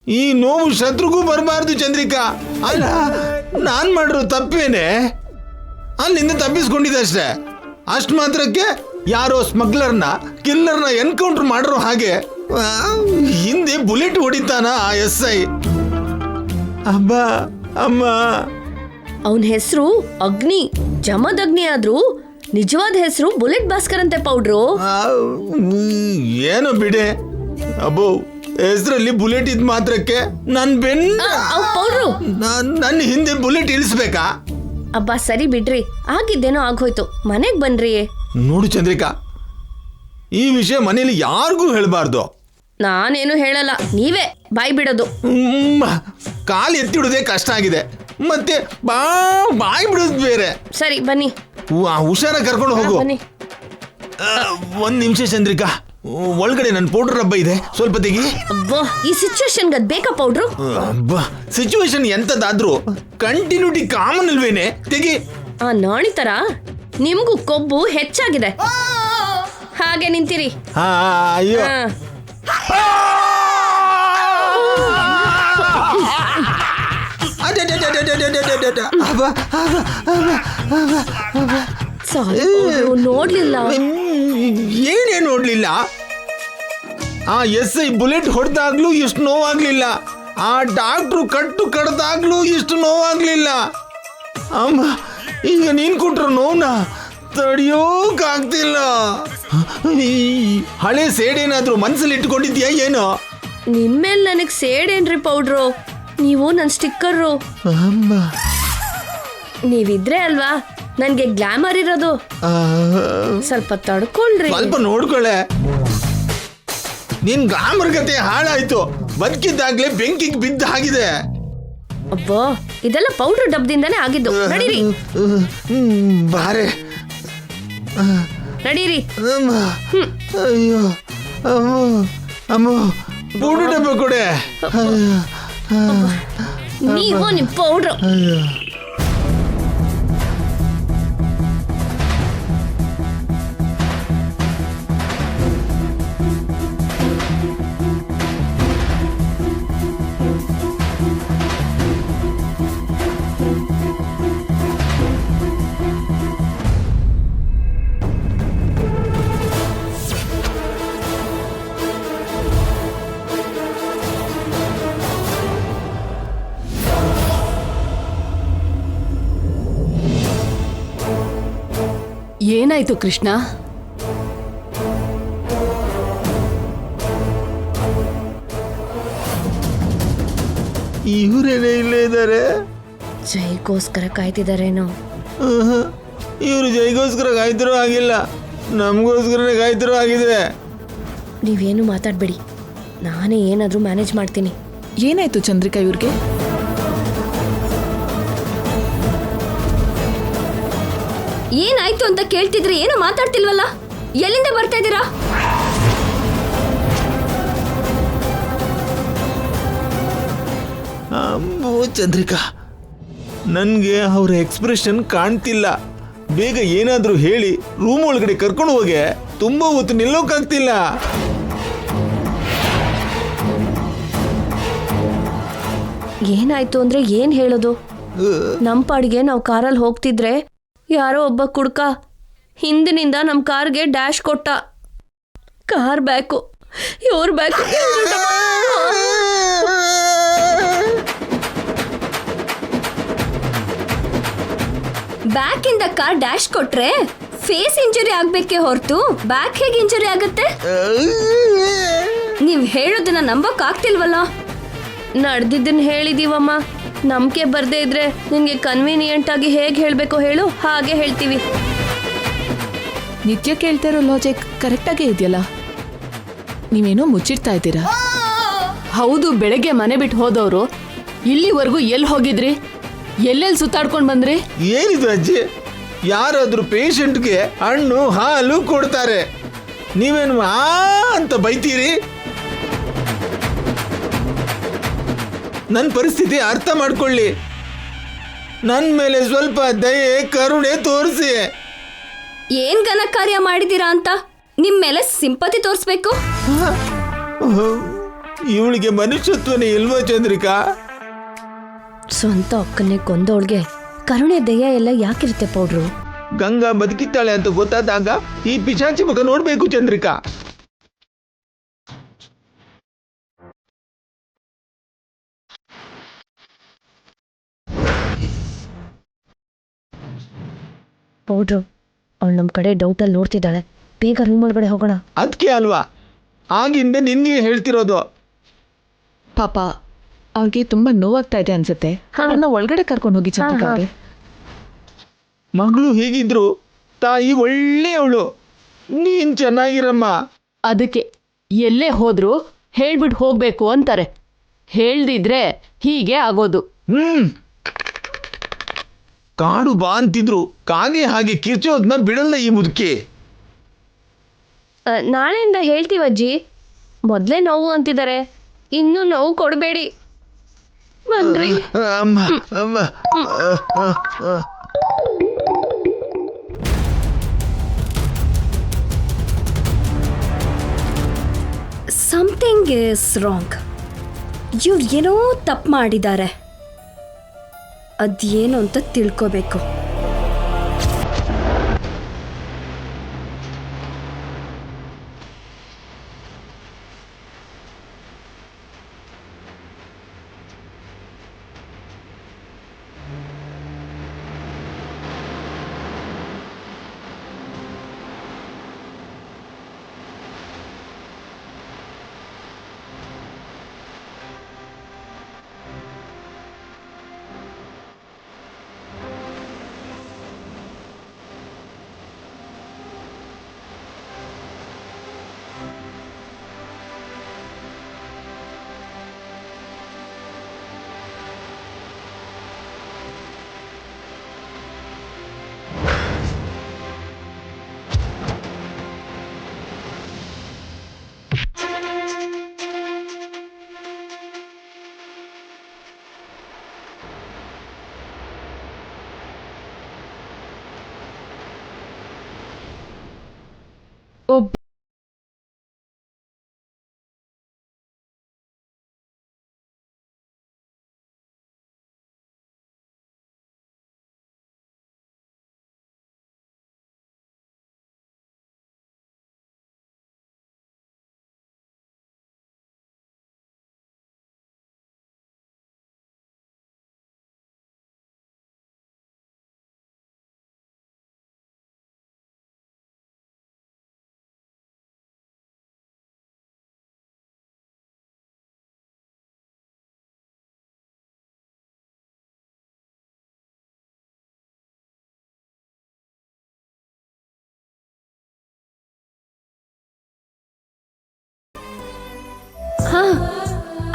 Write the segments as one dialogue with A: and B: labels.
A: ಈ ನೋವು ಶತ್ರುಗೂ ಬರಬಾರ್ದು ಚಂದ್ರಿಕಾ. ಅಲ್ಲ, ನಾನ್ ಮಾಡಿರೋ ತಪ್ಪೇನೆ, ಅಲ್ಲಿಂದ ತಪ್ಪಿಸ್ಕೊಂಡಿದ್ದೆ ಅಷ್ಟೇ. ಅಷ್ಟು ಮಾತ್ರಕ್ಕೆ ಯಾರೋ ಸ್ಮಗ್ಲರ್ನ ಕಿಲ್ಲರ್ನ ಎನ್ಕೌಂಟರ್ ಮಾಡಿರೋ ಹಾಗೆ ಹಿಂದೆ ಬುಲೆಟ್ ಹೊಡಿತಾನ ಆ SI. ಅಬ್ಬ ಅಮ್ಮ,
B: ಅವನ ಹೆಸರು ಅಗ್ನಿ, ಜಮದಗ್ನಿ ಆದ್ರೂ ನಿಜವಾದ ಹೆಸರು ಬುಲೆಟ್ ಭಾಸ್ಕರ್ ಅಂತೆ ಪೌಡ್ರು.
A: ಏನೋ ಬಿಡೆ, ಅಬ್ಬೋ ಹೆಸರಲ್ಲಿ ಬುಲೆಟ್ ಇದ್ ಮಾತ್ರಕ್ಕೆ ನನ್
B: ಪೌಡ್ರು
A: ನನ್ನ ಹಿಂದೆ ಬುಲೆಟ್ ಇಳಿಸ್ಬೇಕಾ?
B: ಅಬ್ಬ ಸರಿ ಬಿಡ್ರಿ, ಆಗಿದ್ದೇನೋ ಆಗೋಯ್ತು, ಮನೆಗ್ ಬನ್ರಿ.
A: ನೋಡು ಚಂದ್ರಿಕಾ, ಈ ವಿಷಯ ಮನೇಲಿ ಯಾರಿಗೂ ಹೇಳಬಾರ್ದು.
B: ನಾನೇನು ಹೇಳಲ್ಲ, ನೀವೇ ಬಾಯಿ ಬಿಡೋದು.
A: ಕಾಲು ಎತ್ತಿಡೋದೇ ಕಷ್ಟ ಆಗಿದೆ, ಮತ್ತೆ ಬಾಯಿ ಬಿಡೋದು ಬೇರೆ.
B: ಸರಿ ಬನ್ನಿ,
A: ಹುಷಾರ ಕರ್ಕೊಂಡು ಹೋಗು.
B: ಬನ್ನಿ.
A: ಒಂದ್ ನಿಮಿಷ ಚಂದ್ರಿಕಾ, ಒಳಗಡೆ ನನ್ನ ಪೌಡರ್ ಡಬ್ಬ ಇದೆ, ಸ್ವಲ್ಪ ತೆಗಿ.
B: ಅಬ್ಬಾ, ಈ ಸಿಚುವೇಶನ್ಗೆ ಅದ್ ಬೇಕಾ ಪೌಡ್ರು?
A: ಸಿಚುವೇಶನ್ ಎಂತದಾದ್ರೂ ಕಂಟಿನ್ಯೂಟಿ ಕಾಮನ್ ಅಲ್ವೇನೆ, ತೆಗಿ.
B: ಆ ನಾಣಿ ತರ ನಿಮ್ಗೂ ಕೊಬ್ಬು ಹೆಚ್ಚಾಗಿದೆ, ಹಾಗೆ ನಿಂತಿರಿ.
A: ಅಯ್ಯೋ,
B: ನೋಡ್ಲಿಲ್ಲ.
A: ಏನೇ ನೋಡ್ಲಿಲ್ಲ? ಆ SI ಬುಲೆಟ್ ಹೊಡೆದಾಗ್ಲೂ ಇಷ್ಟು ನೋವಾಗ್ಲಿಲ್ಲ, ಆ ಡಾಕ್ಟ್ರು ಕಟ್ಟು ಕಡ್ದಾಗ್ಲೂ ಇಷ್ಟು ನೋವಾಗ್ಲಿಲ್ಲ. ಅಮ್ಮ, ಈಗ ನೀನ್ ಕೊಟ್ರ ನೋವ್ನ ತಡಿಯೋಕಾಗ್ತಿಲ್ಲ. ಹಳೆ ಸೇಡೇನಾದ್ರೂ ಮನ್ಸಲ್ಲಿ ಇಟ್ಕೊಂಡಿದ್ಯಾ ಏನೋ?
B: ನಿಮ್ಮೇಲ್ ನನಗ್ ಸೇಡೇನ್ರಿ ಪೌಡ್ರು, ನೀವು ನನ್ ಸ್ಟಿಕ್ಕರು. ನೀವಿದ್ರೆ ಅಲ್ವಾ ನನ್ಗೆ ಗ್ಲಾಮರ್ ಇರೋದು. ಸ್ವಲ್ಪ ತಡ್ಕೊಳ್ರಿ.
A: ಸ್ವಲ್ಪ ನೋಡ್ಕೊಳ್ಳೆ. ನಿನ್ ಗ್ಲಾಮರ್ ಗತೆ ಹಾಳಾಯ್ತು, ಬದುಕಿದ್ದಾಗ್ಲೇ ಬೆಂಕಿಗೆ ಬಿದ್ದ ಹಾಗಿದೆ.
B: ಅಬ್ಬೋ, ಇದೆಲ್ಲ ಪೌಡರ್ ಡಬ್ಬದಿಂದಾನೇ ಆಗಿದ್ದು. ನಡೀರಿ
A: ಬಾರೆ,
B: ನಡೀರಿ.
A: ಅಯ್ಯೋ ಅಮ್ಮ, ಪೌಡರ್ ಡಬ್ಬ ಕೊಡೆ.
B: ನೀವು ನಿಮ್ ಪೌಡ್ರು.
C: ಏನಾಯ್ತು ಕೃಷ್ಣ?
A: ಇವರೇನೇ ಇಲ್ಲೇ ಇದ್ದಾರೆ?
B: ಜೈಗೋಸ್ಕರ ಕಾಯ್ತಿದಾರೇನೋ.
A: ಇವರು ಜೈಗೋಸ್ಕರ ಕಾಯ್ತಿರೋ ಆಗಿಲ್ಲ, ನಮಗೋಸ್ಕರನೇ ಕಾಯ್ತಿರೋ ಆಗಿದೆ.
B: ನೀವೇನು ಮಾತಾಡ್ಬೇಡಿ, ನಾನೇ ಏನಾದ್ರೂ ಮ್ಯಾನೇಜ್ ಮಾಡ್ತೀನಿ.
C: ಏನಾಯ್ತು ಚಂದ್ರಿಕಾ ಇವ್ರಿಗೆ?
B: ಏನಾಯ್ತು ಅಂತ ಕೇಳ್ತಿದ್ರೆ ಏನು ಮಾತಾಡ್ತಿಲ್ವಲ್ಲ, ಎಲ್ಲಿಂದ ಬರ್ತಾ ಇದ್ದೀರಾ?
A: ಚಂದ್ರಿಕಾ, ನನ್ಗೆ ಅವ್ರ ಎಕ್ಸ್ಪ್ರೆಷನ್ ಕಾಣ್ತಿಲ್ಲ. ಬೇಗ ಏನಾದ್ರೂ ಹೇಳಿ ರೂಮ್ ಒಳಗಡೆ ಕರ್ಕೊಂಡು ಹೋಗೆ, ತುಂಬಾ ಹೊತ್ತು ನಿಲ್ಲೋಕಾಗ್ತಿಲ್ಲ.
B: ಏನಾಯ್ತು ಅಂದ್ರೆ ಏನ್ ಹೇಳೋದು? ನಮ್ ಪಾಡಿಗೆ ನಾವು ಕಾರಲ್ಲಿ ಹೋಗ್ತಿದ್ರೆ ಯಾರೋ ಒಬ್ಬ ಕುಡ್ಕ ಹಿಂದಿನಿಂದ ನಮ್ ಕಾರ್ಗೆ ಡ್ಯಾಶ್ ಕೊಟ್ಟ. ಕಾರ್ ಬ್ಯಾಕು, ಇವ್ರ ಬ್ಯಾಕು. ಬ್ಯಾಕ್ ಇಂದ ಕಾರ್ ಡ್ಯಾಶ್ ಕೊಟ್ರೆ ಫೇಸ್ ಇಂಜುರಿ ಆಗ್ಬೇಕೆ ಹೊರತು ಬ್ಯಾಕ್ ಹೇಗೆ ಇಂಜುರಿ ಆಗುತ್ತೆ? ನೀವ್ ಹೇಳೋದನ್ನ ನಂಬಕ್ ಆಗ್ತಿಲ್ವಲ್ಲ. ನಡೆದಿದ್ದನ್ನ ಹೇಳಿದೀವಮ್ಮ, ನಂಬಿಕೆ ಬರ್ದೇ ಇದ್ರೆ ನಿನ್ಗೆ ಕನ್ವೀನಿಯಂಟ್ ಆಗಿ ಹೇಗೆ ಹೇಳ್ಬೇಕು ಹೇಳು, ಹಾಗೆ ಹೇಳ್ತೀವಿ.
C: ನಿತ್ಯ ಕೇಳ್ತಾ ಇರೋ ಲಾಜಿಕ್ ಕರೆಕ್ಟಾಗೇ ಇದೆಯಲ್ಲ. ನೀವೇನೋ ಮುಚ್ಚಿಡ್ತಾ ಇದ್ದೀರಾ. ಹೌದು, ಬೆಳಗ್ಗೆ ಮನೆ ಬಿಟ್ಟು ಹೋದವರು ಇಲ್ಲಿವರೆಗೂ ಎಲ್ಲಿ ಹೋಗಿದ್ರಿ? ಎಲ್ಲೆಲ್ಲಿ ಸುತ್ತಾಡ್ಕೊಂಡು ಬಂದ್ರಿ?
A: ಏನಿದು ಅಜ್ಜಿ, ಯಾರಾದ್ರೂ ಪೇಷಂಟ್ಗೆ ಹಣ್ಣು ಹಾಲು ಕೊಡ್ತಾರೆ, ನೀವೇನು ಅಂತ ಬೈತೀರಿ? ನನ್ನ ಪರಿಸ್ಥಿತಿ ಅರ್ಥ ಮಾಡ್ಕೊಳ್ಳಿ, ನನ್ನ ಮೇಲೆ ಸ್ವಲ್ಪ ದಯೆ ಕರುಣೆ ತೋರಿಸಿ.
B: ಏನ್ ಘನ ಕಾರ್ಯ ಮಾಡಿದೀರಾ ಅಂತ ನಿಮ್ ಮೇಲೆ ಸಿಂಪತಿ ತೋರಿಸ್ಬೇಕು?
A: ಇವಳಿಗೆ ಮನುಷ್ಯತ್ವನೇ ಇಲ್ವೋ ಚಂದ್ರಿಕಾ?
B: ಸ್ವಂತ ಅಕ್ಕನ್ನೇ ಕೊಂದವಳಿಗೆ ಕರುಣೆ ದಯ ಎಲ್ಲ ಯಾಕಿರುತ್ತೆ ಪೌಡ್ರು?
A: ಗಂಗಾ ಬದುಕಿದ್ದಾಳೆ ಅಂತ ಗೊತ್ತಾದಾಗ ಈ ಪಿಶಾಚಿ ಮುಖ ನೋಡ್ಬೇಕು ಚಂದ್ರಿಕಾ.
B: ಪೌಡ್ರು ಅವಳು ನಮ್ಮ ಕಡೆ ಡೌಟಲ್ಲಿ ನೋಡ್ತಿದ್ದಾಳೆ. ಬೇಗ ರೂಮ್ ಒಳಗಡೆ ಹೋಗೋಣ.
A: ಅದಕ್ಕೆ ಅಲ್ವಾ ಆಗಿಂದ ನಿನ್ಗೆ ಹೇಳ್ತಿರೋದು.
C: ಪಾಪ ಅವ್ರಿಗೆ ತುಂಬಾ ನೋವಾಗ್ತಾ ಇದೆ ಅನ್ಸುತ್ತೆ. ಅವ್ರನ್ನ ಒಳಗಡೆ ಕರ್ಕೊಂಡು ಹೋಗಿ ಚಂದ್ರಿಕಾಗೆ.
A: ಮಗಳು ಹೇಗಿದ್ರು ತಾಯಿ ಒಳ್ಳೆಯವಳು. ನೀನ್ ಚೆನ್ನಾಗಿರಮ್ಮ.
C: ಅದಕ್ಕೆ ಎಲ್ಲೇ ಹೋದ್ರು ಹೇಳ್ಬಿಟ್ಟು ಹೋಗ್ಬೇಕು ಅಂತಾರೆ. ಹೇಳ್ದಿದ್ರೆ ಹೀಗೆ ಆಗೋದು.
A: ಕಾಡು ಬಾ ಅಂತಿದ್ರು ಕಾಗೆ ಹಾಗೆ ಕಿರ್ಚೋದ್ನ ಬಿಡಲ್ಲ ಈ ಮುದುಕಿ.
B: ನಾಳೆಯಿಂದ ಹೇಳ್ತೀವಜ್ಜಿ. ಮೊದಲೇ ನೋವು ಅಂತಿದ್ದಾರೆ, ಇನ್ನೂ ನೋವು ಕೊಡಬೇಡಿ. ಬನ್ರಿ.
A: ಅಮ್ಮ ಅಮ್ಮ.
B: Something is wrong. ಇವ್ರು ಏನೋ ತಪ್ಪು ಮಾಡಿದ್ದಾರೆ. ಅದೇನು ಅಂತ ತಿಳ್ಕೋಬೇಕು.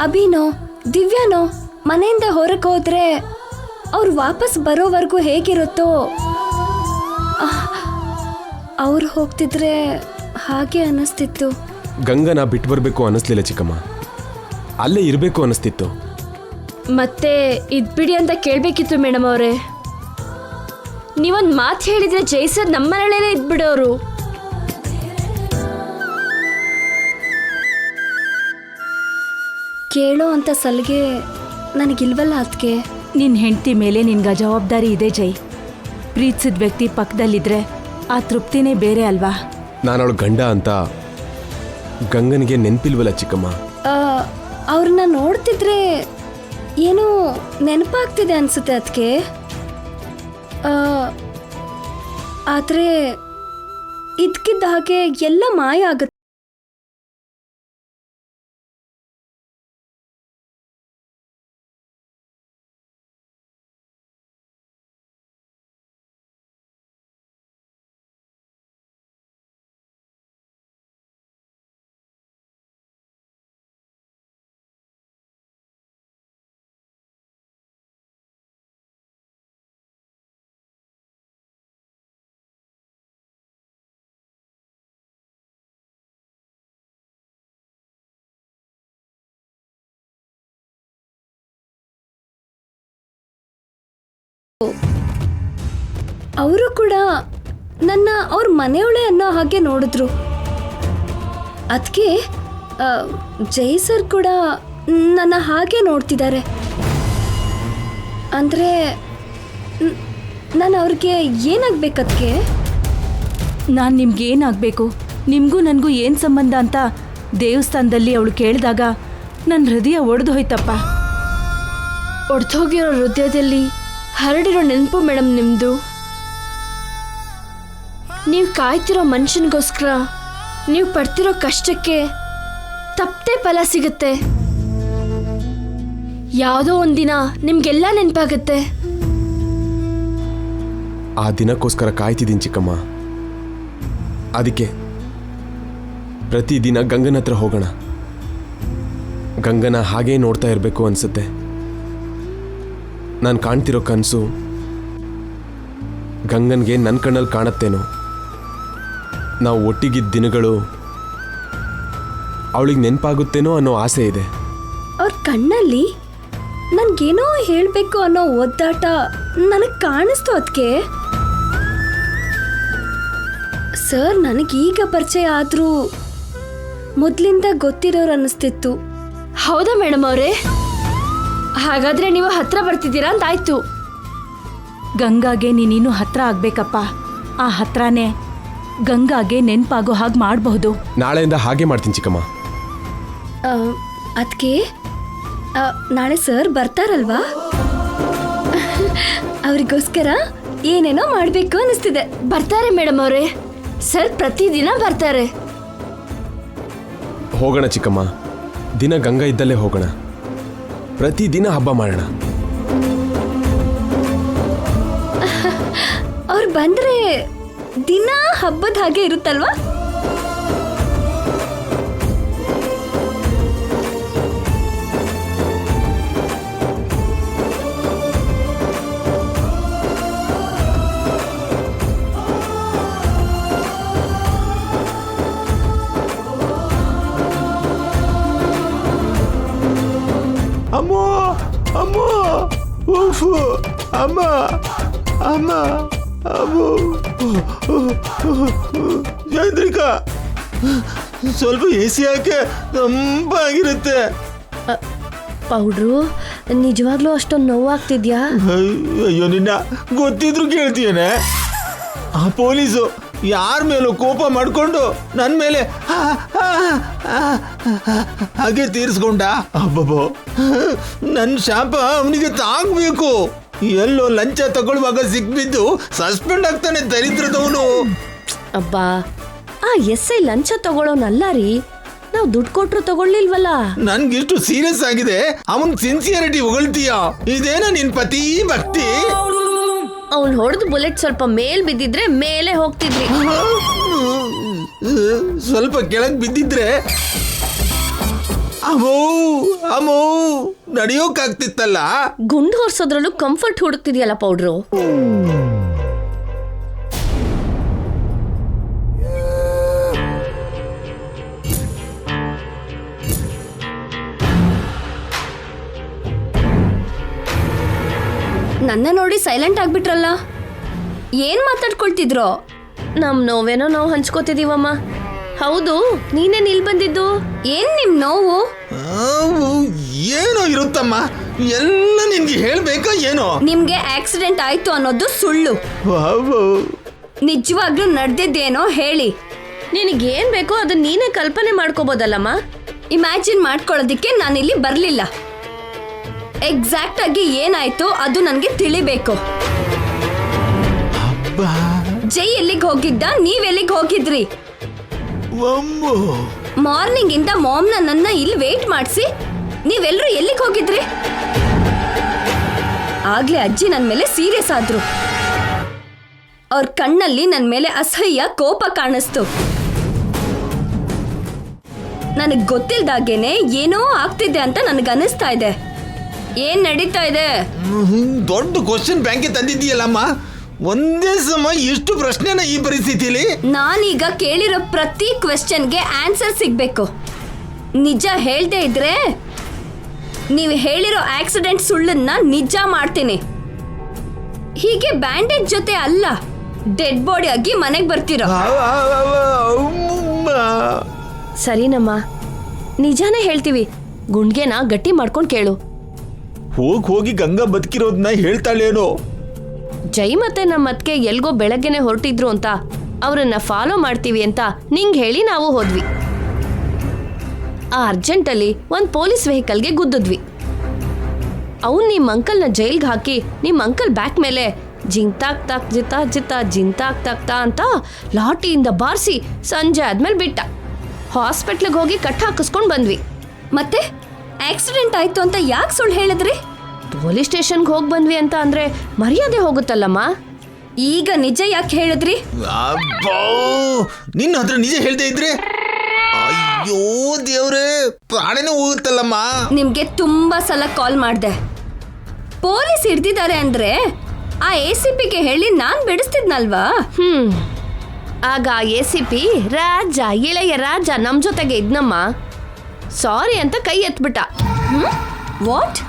B: ಅಭಿನೋ ದಿವ್ಯಾನೋ ಮನೆಯಿಂದ ಹೊರಗೆ ಹೋದ್ರೆ ಅವ್ರು ವಾಪಸ್ ಬರೋವರೆಗೂ ಹೇಗಿರುತ್ತೋ ಅವ್ರು ಹೋಗ್ತಿದ್ರೆ ಹಾಗೆ ಅನ್ನಿಸ್ತಿತ್ತು.
D: ಗಂಗನ ಬಿಟ್ಟು ಬರಬೇಕು ಅನ್ನಿಸ್ಲಿಲ್ಲ ಚಿಕ್ಕಮ್ಮ, ಅಲ್ಲೇ ಇರಬೇಕು ಅನ್ನಿಸ್ತಿತ್ತು.
B: ಮತ್ತೆ ಇದ್ಬಿಡಿ ಅಂತ ಕೇಳಬೇಕಿತ್ತು ಮೇಡಮ್ ಅವರೇ. ನೀವೊಂದು ಮಾತು ಹೇಳಿದ್ರೆ ಜೈಸರ್ ನಮ್ಮನೇಲೇ ಇದ್ಬಿಡೋರು. ಕೇಳೋ ಅಂತ ಸಲಿಗೆ ನನಗಿಲ್ವಲ್ಲ ಅದಕ್ಕೆ.
E: ನಿನ್ನ ಹೆಂಡತಿ ಮೇಲೆ ನಿನ್ಗೆ ಜವಾಬ್ದಾರಿ ಇದೆ ಜೈ. ಪ್ರೀತಿಸಿದ ವ್ಯಕ್ತಿ ಪಕ್ಕದಲ್ಲಿದ್ರೆ ಆ ತೃಪ್ತಿನೇ ಬೇರೆ ಅಲ್ವಾ?
D: ನಾನು ಅವಳು ಗಂಡ ಅಂತ ಗಂಗನಿಗೆ ನೆನಪಿಲ್ವಲ್ಲ ಚಿಕ್ಕಮ್ಮ.
B: ಅವ್ರನ್ನ ನೋಡ್ತಿದ್ರೆ ಏನೋ ನೆನಪಾಗ್ತಿದೆ ಅನ್ಸುತ್ತೆ ಅದಕ್ಕೆ. ಆದರೆ ಇದ್ಕಿದ್ದ ಹಾಗೆ ಎಲ್ಲ ಮಾಯ ಆಗುತ್ತೆ. ಅವರು ಕೂಡ ನನ್ನ ಅವ್ರ ಮನೆಯವಳೇ ಅನ್ನೋ ಹಾಗೆ ನೋಡಿದ್ರು. ಅದಕ್ಕೆ ಜೈ ಸರ್ ಕೂಡ ನನ್ನ ಹಾಗೆ ನೋಡ್ತಿದ್ದಾರೆ. ಅಂದರೆ ನಾನು ಅವ್ರಿಗೆ ಏನಾಗಬೇಕದಕ್ಕೆ?
E: ನಾನು ನಿಮ್ಗೆ ಏನಾಗಬೇಕು, ನಿಮಗೂ ನನಗೂ ಏನು ಸಂಬಂಧ ಅಂತ ದೇವಸ್ಥಾನದಲ್ಲಿ ಅವಳು ಕೇಳಿದಾಗ ನನ್ನ ಹೃದಯ ಒಡೆದು ಹೋಯ್ತಪ್ಪ.
B: ಒಡ್ದೋಗಿರೋ ಹೃದಯದಲ್ಲಿ ಹರಡಿರೋ ನೆನಪು ಮೇಡಮ್ ನಿಮ್ಮದು. ನೀವು ಕಾಯ್ತಿರೋ ಮನುಷ್ಯನಿಗೋಸ್ಕರ ನೀವು ಪಡ್ತಿರೋ ಕಷ್ಟಕ್ಕೆ ತಪ್ಪದೆ ಫಲ ಸಿಗುತ್ತೆ. ಯಾವುದೋ ಒಂದಿನ ನಿಮ್ಗೆಲ್ಲ ನೆನಪಾಗತ್ತೆ.
D: ಆ ದಿನಕ್ಕೋಸ್ಕರ ಕಾಯ್ತಿದ್ದೀನಿ ಚಿಕ್ಕಮ್ಮ. ಅದಕ್ಕೆ ಪ್ರತಿದಿನ ಗಂಗನ ಹತ್ರ ಹೋಗೋಣ. ಗಂಗನ ಹಾಗೇ ನೋಡ್ತಾ ಇರಬೇಕು ಅನ್ಸುತ್ತೆ. ನಾನು ಕಾಣ್ತಿರೋ ಕನಸು ಗಂಗನ್ಗೆ ನನ್ನ ಕಣ್ಣಲ್ಲಿ ಕಾಣತ್ತೇನೋ. ನಾವು ಒಟ್ಟಿಗಿದ್ದ ದಿನಗಳು ಅವಳಿಗೆ ನೆನಪಾಗುತ್ತೇನೋ ಅನ್ನೋ ಆಸೆ ಇದೆ.
B: ಅವ್ರ ಕಣ್ಣಲ್ಲಿ ನನ್ಗೇನೋ ಹೇಳಬೇಕು ಅನ್ನೋ ಒದ್ದಾಟ ನನಗೆ ಕಾಣಿಸ್ತು. ಅದಕ್ಕೆ ಸರ್ ನನಗೀಗ ಪರಿಚಯ ಆದರೂ ಮೊದಲಿಂದ ಗೊತ್ತಿರೋರು ಅನ್ನಿಸ್ತಿತ್ತು. ಹೌದಾ ಮೇಡಮ್ ಅವರೇ? ಹಾಗಾದ್ರೆ ನೀವು ಹತ್ರ ಬರ್ತಿದ್ದೀರಾ ಅಂತಾಯ್ತು.
E: ಗಂಗಾಗೆ ನೀನಿನ್ನೂ ಹತ್ರ ಆಗ್ಬೇಕಪ್ಪ. ಆ ಹತ್ರನೇ ಗಂಗಾಗೆ ನೆನಪಾಗೋ ಹಾಗೆ ಮಾಡಬಹುದು.
D: ನಾಳೆಯಿಂದ ಹಾಗೆ ಮಾಡ್ತೀನಿ ಚಿಕ್ಕಮ್ಮ.
B: ಅದಕ್ಕೆ ನಾಳೆ ಸರ್ ಬರ್ತಾರಲ್ವಾ, ಅವರಿಗೋಸ್ಕರ ಏನೇನೋ ಮಾಡಬೇಕು ಅನ್ನಿಸ್ತಿದೆ. ಬರ್ತಾರೆ ಮೇಡಮ್ ಅವರೇ, ಸರ್ ಪ್ರತಿದಿನ ಬರ್ತಾರೆ.
D: ಹೋಗೋಣ ಚಿಕ್ಕಮ್ಮ, ದಿನ ಗಂಗಾ ಇದ್ದಲ್ಲೇ ಹೋಗೋಣ. ಪ್ರತಿದಿನ ಹಬ್ಬ ಮಾಡೋಣ.
B: ಅವ್ರು ಬಂದ್ರೆ ದಿನ ಹಬ್ಬದ ಹಾಗೆ ಇರುತ್ತಲ್ವಾ?
A: ಅಮ್ಮೋ ಅಮ್ಮೋ ಉಫು ಅಮ್ಮ ಅಮ್ಮ ಅಮ್ಮೋ ಚಂದ್ರಿಕಾ, ಸ್ವಲ್ಪ ಎಸಿ ಹಾಕೆ, ತಂಪಾಗಿರುತ್ತೆ.
B: ಪೌಡ್ರು ನಿಜವಾಗ್ಲೂ ಅಷ್ಟೊಂದು ನೋವಾಗ್ತಿದ್ಯಾ?
A: ಅಯ್ಯೋ ನಿನ್ನ ಗೊತ್ತಿದ್ರು ಕೇಳ್ತೀಯನೆ. ಆ ಪೊಲೀಸು ಯಾರ ಮೇಲೂ ಕೋಪ ಮಾಡ್ಕೊಂಡು ನನ್ನ ಮೇಲೆ ಹಾಗೆ ತೀರಿಸ್ಕೊಂಡ. ಅಬ್ಬಬ್ಬೋ, ನನ್ನ ಶಾಪ ಅವನಿಗೆ ತಾಗ್ಬೇಕು. ಎಲ್ಲೋ ಲಂಚ ತಗೊಳ್ಳುವಾಗ ಸಿಕ್ಬಿದ್ದು ಸಸ್ಪೆಂಡ್ ಆಗ್ತಾನೆ ದರಿದ್ರದವನು.
B: ಅಬ್ಬಾ, ಆ ಎಸ್ಐ ಲಂಚ ತಗೊಳ್ಳೋನಲ್ಲ ರೀ, ನಾವು ದುಡ್ಡು ಕೊಟ್ರು ತಗೊಳ್ಳಿಲ್ವಲ್ಲ.
A: ನನ್ಗಿಷ್ಟು ಸೀರಿಯಸ್ ಆಗಿದೆ, ಅವನ್ ಸಿನ್ಸಿಯರಿಟಿ ಹೊಗಳ್ತೀಯ? ಇದೇನ ನಿನ್ ಪತಿ ಭಕ್ತಿ?
B: ಅವ್ನು ಹೊಡೆದು ಬುಲೆಟ್ ಸ್ವಲ್ಪ ಮೇಲ್ ಬಿದ್ದಿದ್ರೆ ಮೇಲೆ ಹೋಗ್ತಿದ್ರಿ.
A: ಸ್ವಲ್ಪ ಕೆಳಗ್ ಬಿದ್ದಿದ್ರೆ ಅಮೋ ಅಮೋ ನಡೆಯೋಕಾಗ್ತಿತ್ತಲ್ಲ.
B: ಗುಂಡು ಹೊರ್ಸೋದ್ರಲ್ಲೂ ಕಂಫರ್ಟ್ ಹುಡುಕ್ತಿದ್ಯಲ್ಲ ಪೌಡ್ರು. ನನ್ನ ನೋಡಿ ಸೈಲೆಂಟ್ ಆಗ್ಬಿಟ್ರಲ್ಲ, ಏನ್ ಮಾತಾಡ್ಕೊಳ್ತಿದ್ರು? ನಮ್ ನೋವೇನೋ ನಾವು ಹಂಚ್ಕೋತಿದೀವಮ್ಮ. ಹೌದು, ನೀನೇನ್ ಇಲ್ಲಿ ಬಂದಿದ್ದು? ಏನ್ ನಿಮ್ ನೋವು?
A: ಏನೋ ಇರುತ್ತಮ್ಮ, ಎಲ್ಲ ನಿನ್ಗೆ ಹೇಳ್ಬೇಕಾ ಏನೋ?
B: ನಿಮ್ಗೆ ಆಕ್ಸಿಡೆಂಟ್ ಆಯ್ತು ಅನ್ನೋದು ಸುಳ್ಳು. ನಿಜವಾಗ್ಲೂ ನಡೆದಿದ್ದೇನೋ ಹೇಳಿ. ನಿನಗೇನ್ ಬೇಕೋ ಅದನ್ನ ನೀನೇ ಕಲ್ಪನೆ ಮಾಡ್ಕೋಬೋದಲ್ಲಮ್ಮ. ಇಮ್ಯಾಜಿನ್ ಮಾಡ್ಕೊಳ್ಳೋದಿಕ್ಕೆ ನಾನಿಲ್ಲಿ ಬರ್ಲಿಲ್ಲ. ಎಕ್ಸಾಕ್ಟ್ ಆಗಿ ಏನಾಯ್ತು ಅದು ನನ್ಗೆ ತಿಳಿಬೇಕು. ಜೈ ಎಲ್ಲಿಗೆ ಹೋಗಿದ್ದ, ನೀವೆಲ್ಲಿಗೆ ಹೋಗಿದ್ರಿ? ಮಾರ್ನಿಂಗ್ ಇಂದ ಮಾಮ್ ನನ್ನ ಇಲ್ಲಿ ವೇಟ್ ಮಾಡಿಸಿ ನೀವೆಲ್ಲರೂ ಎಲ್ಲಿಗೆ ಹೋಗಿದ್ರಿ? ಆಗ್ಲೇ ಅಜ್ಜಿ ನನ್ನ ಮೇಲೆ ಸೀರಿಯಸ್ ಆದ್ರು. ಅವ್ರ ಕಣ್ಣಲ್ಲಿ ನನ್ನ ಮೇಲೆ ಅಸಹ್ಯ ಕೋಪ ಕಾಣಿಸ್ತು. ನನಗ್ ಗೊತ್ತಿಲ್ದಾಗೇನೆ ಏನೋ ಆಗ್ತಿದೆ ಅಂತ ನನಗೆ ಅನಿಸ್ತಾ ಇದೆ. ಏನ್ ನಡೀತಾ ಇದೆ?
A: ದೊಡ್ಡ ಕ್ವಶನ್ ಬ್ಯಾಂಕ್ ತಂದಿದ್ದೀಯಲ್ಲಮ್ಮ, ಒಂದೇ ಸಮ ಇಷ್ಟು ಪ್ರಶ್ನೆನ ಈ ಪರಿಸ್ಥಿತಿಲಿ?
B: ನಾನೀಗ ಕೇಳಿರೋ ಪ್ರತಿ ಕ್ವೆಶ್ಚನ್ಗೆ ಆನ್ಸರ್ ಸಿಗ್ಬೇಕು. ನಿಜ ಹೇಳ್ದೇ ಇದ್ರೆ ನೀವು ಹೇಳಿರೋ ಆಕ್ಸಿಡೆಂಟ್ ಸುಳ್ಳನ್ನ ನಿಜ ಮಾಡ್ತೀನಿ. ಹೀಗೆ ಬ್ಯಾಂಡೇಜ್ ಜೊತೆ ಅಲ್ಲ, ಡೆಡ್ ಬಾಡಿ ಆಗಿ ಮನೆಗೆ ಬರ್ತೀರೋ. ಸರಿನಮ್ಮ, ನಿಜಾನೇ ಹೇಳ್ತೀವಿ. ಗುಂಡ್ಗೆನ ಗಟ್ಟಿ ಮಾಡ್ಕೊಂಡು ಕೇಳು.
A: ಹೋಗಿ ಗಂಗಾ ಬದುಕಿರೋದನ್ನ ಹೇಳ್ತಾಳೇನೋ.
B: ಜೈ ಮತ್ತೆ ನಮ್ಮ ಅತ್ಗೆ ಎಲ್ಗೋ ಬೆಳಗ್ಗೆನೆ ಹೊರಟಿದ್ರು ಅಂತ ಅವರನ್ನ ಫಾಲೋ ಮಾಡ್ತೀವಿ ಅಂತ ನಿಂಗೆ ಹೇಳಿ ನಾವು ಹೋದ್ವಿ. ಆ ಅರ್ಜೆಂಟಲ್ಲಿ ಒಂದು ಪೊಲೀಸ್ ವೆಹಿಕಲ್ಗೆ ಗುದ್ದಿದ್ವಿ. ಅವ್ನು ನಿಮ್ಮ ಅಂಕಲ್ನ ಜೈಲ್ಗೆ ಹಾಕಿ ನಿಮ್ಮ ಅಂಕಲ್ ಬ್ಯಾಕ್ ಮೇಲೆ ಜಿಂತಾಕ್ ತಾಕ್ ಜಿತಾ ಜಿತಾ ಜಿಂತಾಕ್ ತಾಕ್ತಾ ಅಂತ ಲಾಟಿಯಿಂದ ಬಾರಿಸಿ ಸಂಜೆ ಆದ್ಮೇಲೆ ಬಿಟ್ಟ. ಹಾಸ್ಪಿಟ್ಲಿಗೆ ಹೋಗಿ ಕಟ್ ಹಾಕಿಸ್ಕೊಂಡು ಬಂದ್ವಿ.
E: ಮತ್ತೆ ಆಕ್ಸಿಡೆಂಟ್ ಆಯ್ತು ಅಂತ ಯಾಕೆ ಸುಳ್ಳು ಹೇಳಿದ್ರಿ?
B: ಪೊಲೀಸ್ ಸ್ಟೇಷನ್ಗೆ ಹೋಗಿ ಬಂದ್ವಿ ಅಂತ ಅಂದ್ರೆ ಮರ್ಯಾದೆ ಹೋಗುತ್ತಲ್ಲಮ್ಮ.
E: ಈಗ ನಿಜ ಯಾಕೆ ಹೇಳಿದ್ರಿ?
A: ಅಬ್ಬಾ, ನಿನ್ನ ಹತ್ರ ನಿಜ ಹೇಳ್ದೆ ಇದ್ರೆ ಅಯ್ಯೋ ದೇವ್ರೇ, ಪ್ರಾಣನೇ ಹೋಗುತ್ತಲ್ಲಮ್ಮ.
E: ನಿಮ್ಗೆ ತುಂಬಾ ಸಲ ಕಾಲ್ ಮಾಡ್ದೆ. ಪೊಲೀಸ್ ಹಿಡ್ದಿದ್ದಾರೆ ಅಂದ್ರೆ ಆ ACPಗೆ ಹೇಳಿ ನಾನ್ ಬಿಡಿಸ್ತಿದ್ನಲ್ವಾ?
B: ಆಗ ACP ರಾಜ, ಇಳೆಯ ರಾಜ ನಮ್ ಜೊತೆಗೆ ಇದ್ನಮ್ಮ. ಸಾರಿ ಅಂತ ಕೈ ಎತ್ಬಿಟ್ಟ.
E: ವಾಟ್?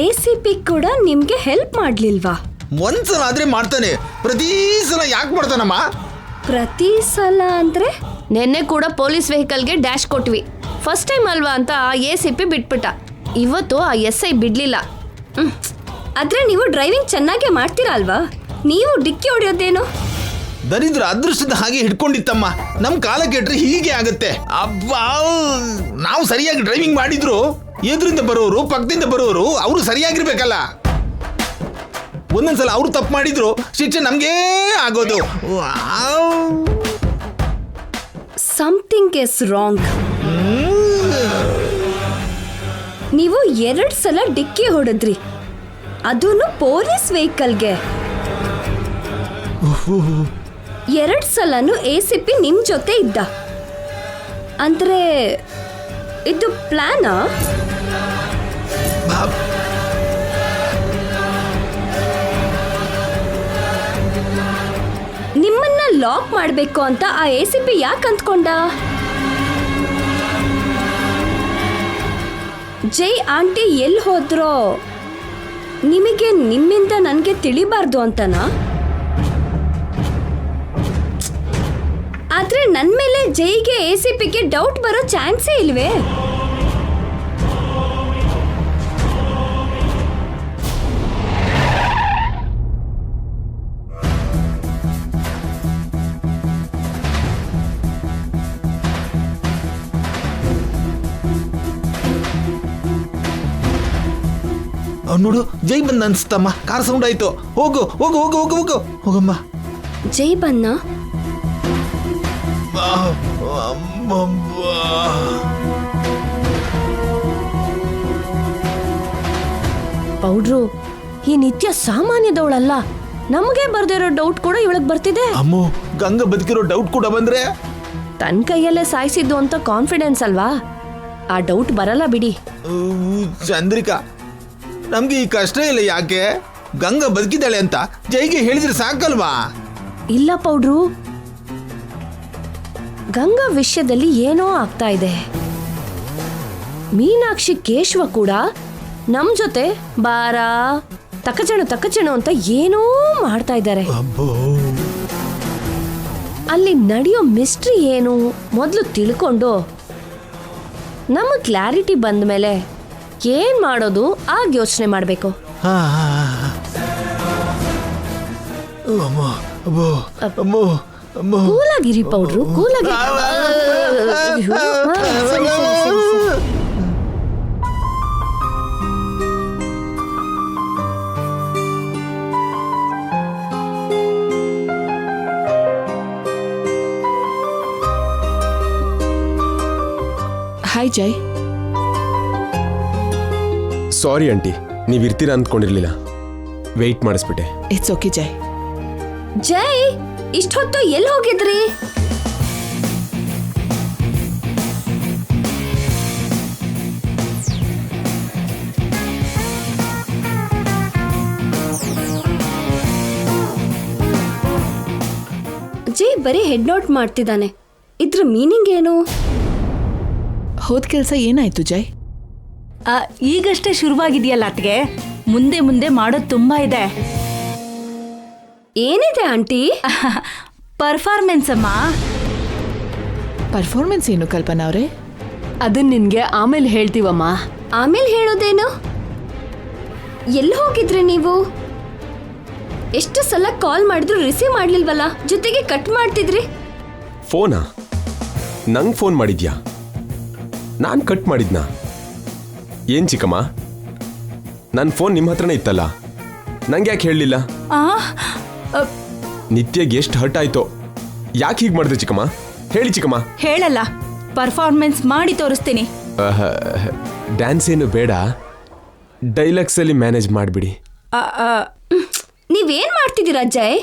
E: ACP ಕೂಡ ನಿಮ್ಗೆ ಹೆಲ್ಪ್ ಮಾಡ್ಲಿಲ್ವಾ?
A: ಒಂದ್ಸಲ ಆದ್ರೆ ಮಾಡ್ತಾನೆ, ಪ್ರತಿ ಸಲ ಯಾಕೆ ಮಾಡ್ತಾನಮ್ಮ?
E: ಪ್ರತಿ ಸಲ ಅಂದ್ರೆ?
B: ನಿನ್ನೆ ಕೂಡ ಪೊಲೀಸ್ ವೆಹಿಕಲ್ಗೆ ಡ್ಯಾಶ್ ಕೊಟ್ವಿ. ಫಸ್ಟ್ ಟೈಮ್ ಅಲ್ವಾ ಅಂತ ACP ಬಿಟ್ಬಿಟ್ಟ. ಇವತ್ತು ಆ SI ಬಿಡ್ಲಿಲ್ಲ.
E: ಆದ್ರೆ ನೀವು ಡ್ರೈವಿಂಗ್ ಚೆನ್ನಾಗೇ ಮಾಡ್ತೀರಾ ಅಲ್ವಾ? ನೀವು ಡಿಕ್ಕಿ ಹೊಡೆಯೋದೇನು?
A: ದರಿದ್ರ ಅದೃಷ್ಟದ ಹಾಗೆ ಹಿಡ್ಕೊಂಡಿತ್ತಮ್ಮ. ನಮ್ ಕಾಲ ಕೆಟ್ರೆ ಹೀಗೆ ಆಗತ್ತೆ. ಅಬ್ಬಾ, ನಾವು ಸರಿಯಾಗಿ ಡ್ರೈವಿಂಗ್ ಮಾಡಿದ್ರು ಎದುರಿಂದ ಬರೋರು ಪಕ್ಕದಿಂದ ಬರೋರು ಅವರು ಸರಿಯಾಗಿರ್ಬೇಕಲ್ಲ. ಒಂದೊಂದ್ಸಲ ಅವ್ರು ತಪ್ಪು ಮಾಡಿದ್ರು ಶಿಕ್ಷೆ ನಮ್ಗೇ ಆಗೋದು.
E: Something is wrong. ನೀವು 2 ಸಲ ಡಿಕ್ಕಿ ಹೊಡೆದ್ರಿ, ಅದೂನು ಪೊಲೀಸ್ ವೆಹಿಕಲ್ಗೆ. 2 ಸಲನು ACP ನಿಮ್ ಜೊತೆ ಇದ್ದ ಅಂದ್ರೆ ಇದು ಪ್ಲಾನಾ? ನಿಮ್ಮನ್ನ ಲಾಕ್ ಮಾಡಬೇಕು ಅಂತ ಆ ACP ಯಾಕೆ ಅಂದ್ಕೊಂಡ? ಜೈ ಆಂಟಿ ಎಲ್ಲಿ ಹೋದ್ರೋ ನಿಮಗೆ ನಿಮ್ಮಿಂದ ನನಗೆ ತಿಳಿಬಾರ್ದು ಅಂತನಾ? ಆದ್ರೆ ನನ್ನ ಮೇಲೆ ಜೈಗೆ ACPಗೆ ಡೌಟ್ ಬರೋ ಚಾನ್ಸೇ ಇಲ್ವೇ?
A: ನೋಡು, ಜೈ ಬಂದ ಅನ್ಸ್ತಮ್ಮ. ಕಾರ್ ಸೌಂಡ್ ಆಯ್ತು. ಹೋಗು ಹೋಗು ಹೋಗು ಹೋಗು ಹೋಗು ಹೋಗಮ್ಮ.
E: ಜೈ ಬನ್ನ
B: ಪೌಡ್ರು ಈ ನಿತ್ಯ ಸಾಮಾನ್ಯದವಳಲ್ಲ. ನಮಗೆ ಬರ್ದಿರೋ ಡೌಟ್ ಕೂಡ ಇವಳಿಗೆ ಬರ್ತಿದೆ.
A: ಅಮ್ಮೋ, ಗಂಗಾ ಬದುಕಿರೋ ಡೌಟ್ ಕೂಡ ಬಂದ್ರೆ
B: ತನ್ನ ಕೈಯಲ್ಲೇ ಸಾಯಿಸಿದ್ದು ಅಂತ ಕಾನ್ಫಿಡೆನ್ಸ್ ಅಲ್ವಾ? ಆ ಡೌಟ್ ಬರಲ್ಲ ಬಿಡಿ.
A: ಚಂದ್ರಿಕಾ, ನಮ್ಗೆ ಈ ಕಷ್ಟ ಇಲ್ಲ ಯಾಕೆ? ಗಂಗಾ ಬದುಕಿದ್ದಾಳೆ ಅಂತ ಜೈಗೆ ಹೇಳಿದ್ರೆ ಸಾಕಲ್ವಾ?
B: ಇಲ್ಲ ಪೌಡ್ರು, ಗಂಗಾ ವಿಷಯದಲ್ಲಿ ಏನೋ ಆಗ್ತಾ ಇದೆ. ಮೀನಾಕ್ಷಿ ಕೇಶವ ಕೂಡ ನಮ್ ಜೊತೆ ಬಾರ ತಕಚಣು ಅಂತ ಏನೋ ಮಾಡ್ತಾ ಇದ್ದಾರೆ. ಅಲ್ಲಿ ನಡೆಯೋ ಮಿಸ್ಟ್ರಿ ಏನು ಮೊದಲು ತಿಳ್ಕೊಂಡು ನಮಗೆ ಕ್ಲಾರಿಟಿ ಬಂದ ಮೇಲೆ ಏನ್ ಮಾಡೋದು ಆಗ ಯೋಚನೆ ಮಾಡಬೇಕು. ಕೂಲಾಗಿರಿ ಪೌಡ್ರು, ಕೂಲಾಗಿ.
C: ಹಾಯ್ ಜೈ.
D: ಸಾರಿ ಆಂಟಿ, ನೀವು ಇರ್ತೀರಾ ಅಂದ್ಕೊಂಡಿರ್ಲಿಲ್ಲ, ವೆಯ್ಟ್ ಮಾಡಿಸ್ಬಿಟ್ಟೆ.
C: ಇಟ್ಸ್ ಓಕೆ ಜೈ.
E: ಜೈ, ಇಷ್ಟೊತ್ತು ಎಲ್ಲಿ ಹೋಗಿದ್ರಿ? ಜೈ ಬರೀ ಹೆಡ್ ನೋಟ್ ಮಾಡ್ತಿದ್ದಾನೆ. ಇದ್ರ ಮೀನಿಂಗ್ ಏನು?
C: ಹೋದ ಕೆಲಸ ಏನಾಯ್ತು ಜೈ?
E: ಈಗಷ್ಟೇ ಶುರುವಾಗಿದೆಯಲ್ಲ ಅತ್ಗೆ, ಮುಂದೆ ಮುಂದೆ ಮಾಡೋದು ತುಂಬಾ ಇದೆ. ಏನಿದೆ ಆಂಟಿ? ಪರ್ಫಾರ್ಮೆನ್ಸ್ ಅಮ್ಮ.
C: ಪರ್ಫಾರ್ಮೆನ್ಸ್ ಏನು ಕಲ್ಪನಾ ಅವರೇ? ಅದನ್ನ ನಿನ್ಗೆ ಆಮೇಲೆ ಹೇಳ್ತೀವಮ್ಮ.
B: ಆಮೇಲೆ ಹೇಳೋದೇನು? ಎಲ್ಲಿ ಹೋಗಿದ್ರಿ ನೀವು? ಎಷ್ಟು ಸಲ ಕಾಲ್ ಮಾಡಿದ್ರು ರಿಸೀವ್ ಮಾಡ್ಲಿಲ್ವಲ್ಲ, ಜೊತೆಗೆ ಕಟ್ ಮಾಡ್ತಿದ್ರಿ.
D: ಫೋನಾ? ನಂಗೆ ಫೋನ್ ಮಾಡಿದ್ಯಾ? ನಾನು ಕಟ್ ಮಾಡಿದ್ನಾ? ಏನ್ ಚಿಕ್ಕಮ್ಮ, ನನ್ನ ಫೋನ್ ನಿಮ್ಮ ಹತ್ರನೇ ಇತ್ತಲ್ಲ, ನಂಗೆ ಯಾಕೆ ಹೇಳಲಿಲ್ಲ?
E: ಆ
D: ನಿತ್ಯಗೆ ಎಷ್ಟು ಹರ್ಟ್ ಆಯ್ತೋ. ಯಾಕೆ ಹೀಗೆ ಮಾಡಿದೆ ಚಿಕ್ಕಮ್ಮ? ಹೇಳಿ ಚಿಕ್ಕಮ್ಮ.
E: ಹೇಳಲ್ಲ, ಪರ್ಫಾರ್ಮೆನ್ಸ್ ಮಾಡಿ ತೋರಿಸ್ತೀನಿ.
D: ಡ್ಯಾನ್ಸ್ ಏನು ಬೇಡ, ಡೈಲಾಗ್ಸಲ್ಲಿ ಮ್ಯಾನೇಜ್ ಮಾಡಿಬಿಡಿ.
B: ನೀವೇನ್ ಮಾಡ್ತಿದ್ದೀರಾ ಅಜಯ್?